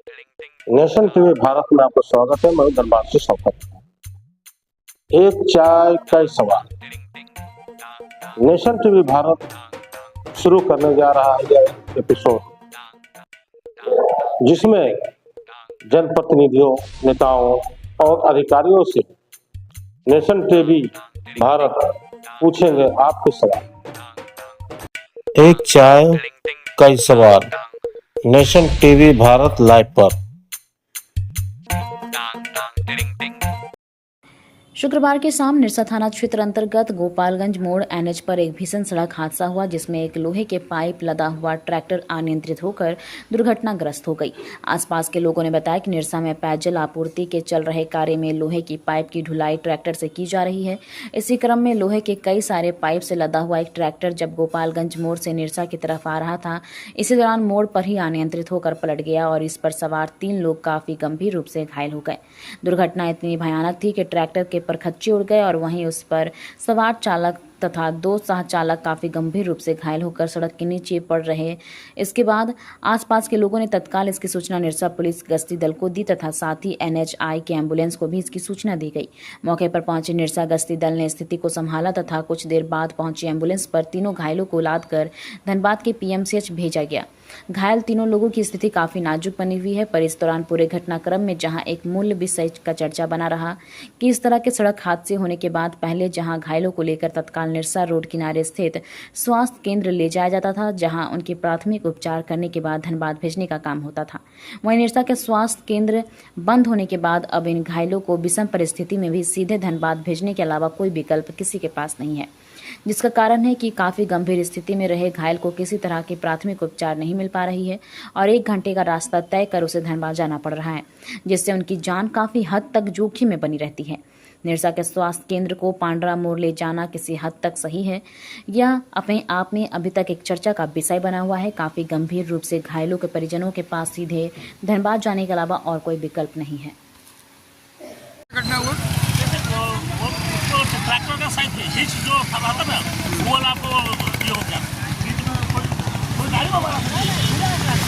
Nation TV Bharat में आपका स्वागत है। मैं दरबार से शौकत। एक चाय का सवाल। नेशन टीवी भारत शुरू करने जा रहा है यह एपिसोड, जिसमें जनप्रतिनिधियों, नेताओं और अधिकारियों से नेशन टीवी भारत पूछेंगे आपके सवाल। एक चाय का सवाल, नेशन टीवी भारत लाइव पर। शुक्रवार की शाम निरसा थाना क्षेत्र अंतर्गत गोपालगंज मोड़ एनएच पर एक भीषण सड़क हादसा हुआ, जिसमें एक लोहे के पाइप लदा हुआ ट्रैक्टर अनियंत्रित होकर दुर्घटनाग्रस्त हो गई। आसपास के लोगों ने बताया कि निरसा में पेयजल आपूर्ति के चल रहे कार्य में लोहे की पाइप की ढुलाई ट्रैक्टर से की जा रही है। इसी क्रम में लोहे के कई सारे पाइप से लदा हुआ एक ट्रैक्टर जब गोपालगंज मोड़ से निरसा की तरफ आ रहा था, इसी दौरान मोड़ पर ही अनियंत्रित होकर पलट गया और इस पर सवार 3 लोग काफी गंभीर रूप से घायल हो गए। दुर्घटना इतनी भयानक थी कि ट्रैक्टर के परखच्चे उड़ गए और वहीं उस पर सवार चालक तथा 2 सहचालक काफी गंभीर रूप से घायल होकर सड़क के नीचे पड़ रहे। इसके बाद आसपास के लोगों ने तत्काल इसकी सूचना निरसा पुलिस गश्ती दल को दी तथा साथ ही एनएचआई के एम्बुलेंस को भी इसकी सूचना दी गई। मौके पर पहुंचे निरसा गश्ती दल ने स्थिति को संभाला तथा कुछ देर बाद पहुंची एम्बुलेंस पर तीनों घायलों को लादकर धनबाद के पीएमसीएच भेजा गया। घायल तीनों लोगों की स्थिति काफी नाजुक बनी हुई है, पर इस दौरान पूरे घटनाक्रम में जहां एक मूल्य विषय का चर्चा बना रहा कि इस तरह के सड़क हादसे होने के बाद पहले जहां घायलों को लेकर तत्काल निरसा रोड किनारे स्थित स्वास्थ्य केंद्र ले जाया जाता था, जहां उनकी प्राथमिक उपचार करने के बाद धनबाद भेजने का काम होता था, वहीं निरसा के स्वास्थ्य केंद्र बंद होने के बाद अब इन घायलों को विषम परिस्थिति में भी सीधे धनबाद भेजने के अलावा कोई विकल्प किसी के पास नहीं है, जिसका कारण है कि काफी गंभीर स्थिति में रहे घायल को किसी तरह की प्राथमिक उपचार नहीं मिल पा रही है और 1 घंटे का रास्ता तय कर उसे धनबाद जाना पड़ रहा है, जिससे उनकी जान काफी हद तक जोखिम में बनी रहती है। निरसा के स्वास्थ्य केंद्र को पांडरा मोड़ ले जाना किसी हद तक सही है, यह अपने आप में अभी तक एक चर्चा का विषय बना हुआ है। काफी गंभीर रूप से घायलों के परिजनों के पास सीधे धनबाद जाने के अलावा और कोई विकल्प नहीं है। ट्रैक्टर का साइड हिच जो था ना, वो वाला आपको ये हो गया। कोई गाड़ी में मारा था,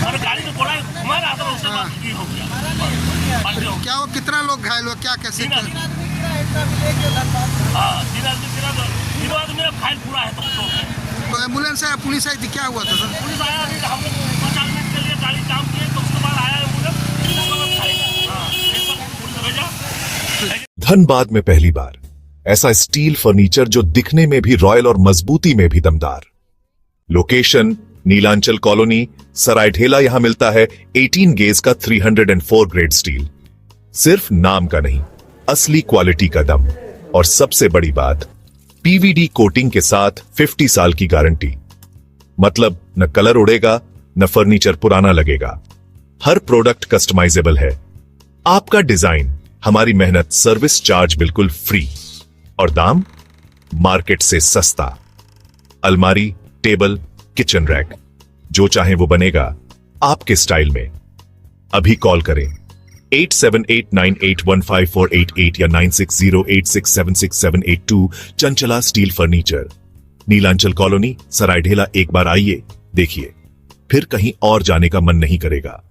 अरे गाड़ी तो बोला घुमा रहा था, उसके बाद ये हो गया। क्या वो कितना लोग घायल हुए, क्या कैसे? हाँ, 3 आदमी घायल पूरा है। तो एम्बुलेंस आया, पुलिस आई थी, क्या हुआ था सर? पुलिस आया, हम लोग 50 मिनट के लिए गाड़ी काम किए, तो उसके बाद आया एम्बुलेंस, पुलिस भेजा। धनबाद में पहली बार ऐसा स्टील फर्नीचर जो दिखने में भी रॉयल और मजबूती में भी दमदार। Location Nilanchal colony, Saraidhela. यहां मिलता है 18 गेज का 304 ग्रेड स्टील। सिर्फ नाम का नहीं, असली क्वालिटी का दम। और सबसे बड़ी बात, पीवीडी कोटिंग के साथ 50 साल की गारंटी। मतलब न कलर उड़ेगा, न फर्नीचर पुराना लगेगा। हर प्रोडक्ट कस्टमाइजेबल है। आपका डिजाइन, हमारी मेहनत, सर्विस चार्ज बिल्कुल फ्री और दाम मार्केट से सस्ता। अलमारी, टेबल, किचन रैक, जो चाहे वो बनेगा आपके स्टाइल में। अभी कॉल करें 8789815488 या 9608676782। Chanchala steel furniture, Nilanchal colony, Saraidhela. एक बार आइए, देखिए, फिर कहीं और जाने का मन नहीं करेगा।